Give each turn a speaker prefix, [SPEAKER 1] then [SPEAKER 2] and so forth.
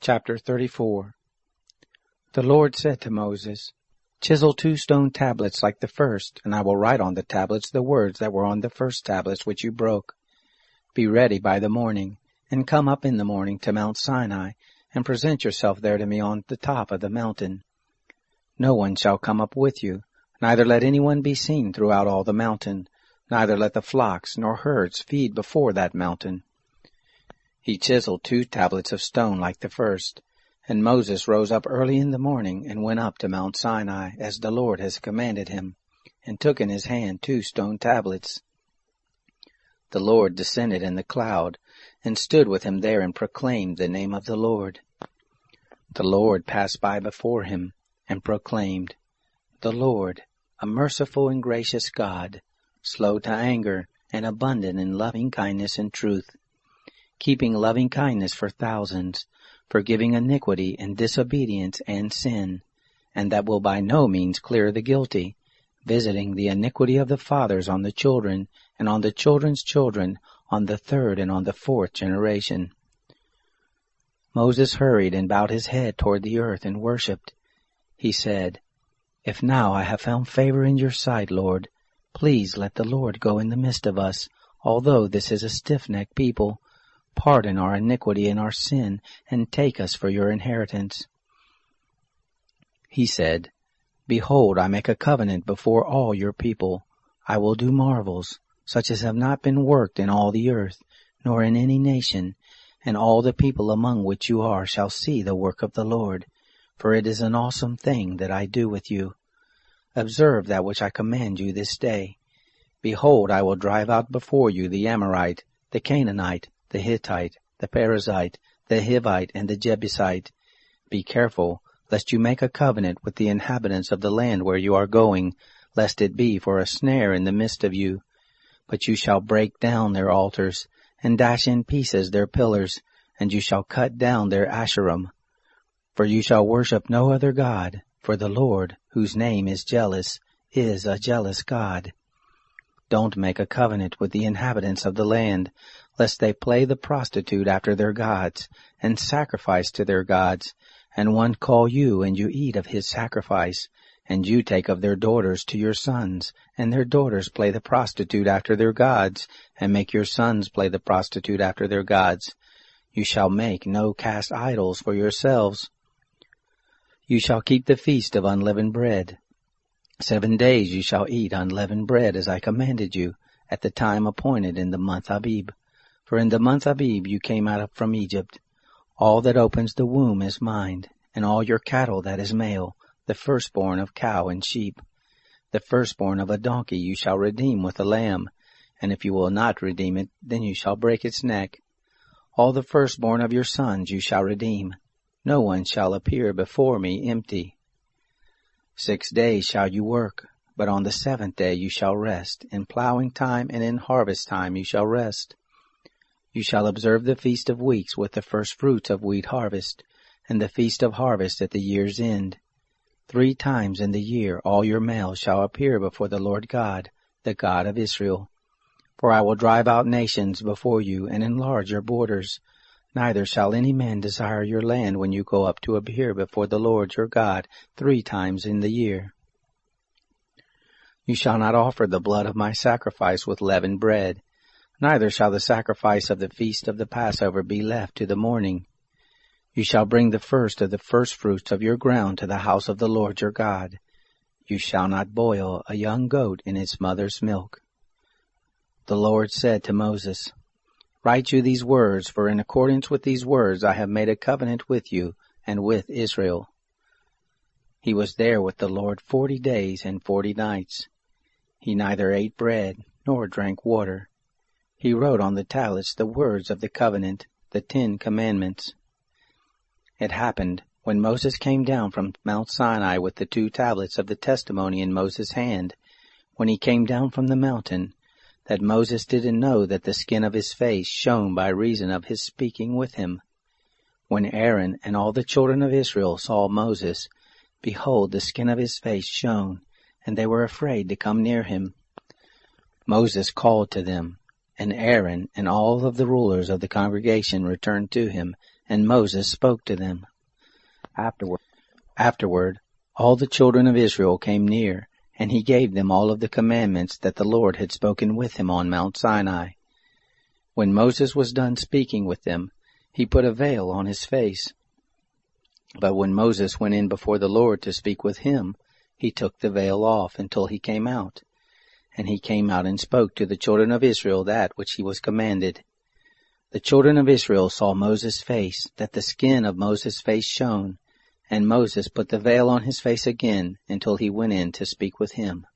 [SPEAKER 1] Chapter 34. The Lord said to Moses, Chisel 2 stone tablets like the first, and I will write on the tablets the words that were on the first tablets which you broke. Be ready by the morning, and come up in the morning to Mount Sinai, and present yourself there to me on the top of the mountain. No one shall come up with you, neither let anyone be seen throughout all the mountain, neither let the flocks nor herds feed before that mountain. He chiseled 2 tablets of stone like the first. And Moses rose up early in the morning, and went up to Mount Sinai, as the Lord has commanded him, and took in his hand 2 stone tablets. The Lord descended in the cloud, and stood with him there, and proclaimed the name of the Lord. The Lord passed by before him, and proclaimed, The Lord, a merciful and gracious God, slow to anger, and abundant in loving kindness and truth, keeping loving kindness for thousands, forgiving iniquity and disobedience and sin, and that will by no means clear the guilty, visiting the iniquity of the fathers on the children, and on the children's children, on the 3rd and on the 4th generation. Moses hurried and bowed his head toward the earth and worshipped. He said, If now I have found favor in your sight, Lord, please let the Lord go in the midst of us, although this is a stiff-necked people. Pardon our iniquity and our sin, and take us for your inheritance. He said, Behold, I make a covenant before all your people. I will do marvels, such as have not been worked in all the earth, nor in any nation, and all the people among which you are shall see the work of the Lord, for it is an awesome thing that I do with you. Observe that which I command you this day. Behold, I will drive out before you the Amorite, the Canaanite, the Hittite, the Perizzite, the Hivite, and the Jebusite. Be careful, lest you make a covenant with the inhabitants of the land where you are going, lest it be for a snare in the midst of you. But you shall break down their altars, and dash in pieces their pillars, and you shall cut down their Asherim. For you shall worship no other God, for the Lord, whose name is jealous, is a jealous God. Don't make a covenant with the inhabitants of the land, lest they play the prostitute after their gods, and sacrifice to their gods, and one call you, and you eat of his sacrifice, and you take of their daughters to your sons, and their daughters play the prostitute after their gods, and make your sons play the prostitute after their gods. You shall make no cast idols for yourselves. You shall keep the feast of unleavened bread. 7 days you shall eat unleavened bread, as I commanded you, at the time appointed in the month Abib. For in the month Abib you came out from Egypt. All that opens the womb is mine, and all your cattle that is male, the firstborn of cow and sheep. The firstborn of a donkey you shall redeem with a lamb, and if you will not redeem it, then you shall break its neck. All the firstborn of your sons you shall redeem. No one shall appear before me empty. 6 days shall you work, but on the 7th day you shall rest. In plowing time and in harvest time you shall rest. You shall observe the feast of weeks with the first fruits of wheat harvest, and the feast of harvest at the year's end. 3 times in the year all your males shall appear before the Lord God, the God of Israel. For I will drive out nations before you, and enlarge your borders. Neither shall any man desire your land when you go up to appear before the Lord your God 3 times in the year. You shall not offer the blood of my sacrifice with leavened bread, neither shall the sacrifice of the feast of the Passover be left to the morning. You shall bring the first of the firstfruits of your ground to the house of the Lord your God. You shall not boil a young goat in its mother's milk. The Lord said to Moses, Write you these words, for in accordance with these words I have made a covenant with you and with Israel. He was there with the Lord 40 days and 40 nights. He neither ate bread nor drank water. He wrote on the tablets the words of the covenant, the 10 commandments. It happened, when Moses came down from Mount Sinai with the 2 tablets of the testimony in Moses' hand, when he came down from the mountain, that Moses didn't know that the skin of his face shone by reason of his speaking with him. When Aaron and all the children of Israel saw Moses, behold, the skin of his face shone, and they were afraid to come near him. Moses called to them, And Aaron and all of the rulers of the congregation returned to him, and Moses spoke to them. Afterward, all the children of Israel came near, and he gave them all of the commandments that the Lord had spoken with him on Mount Sinai. When Moses was done speaking with them, he put a veil on his face. But when Moses went in before the Lord to speak with him, he took the veil off until he came out. And he came out and spoke to the children of Israel that which he was commanded. The children of Israel saw Moses' face, that the skin of Moses' face shone, and Moses put the veil on his face again until he went in to speak with him.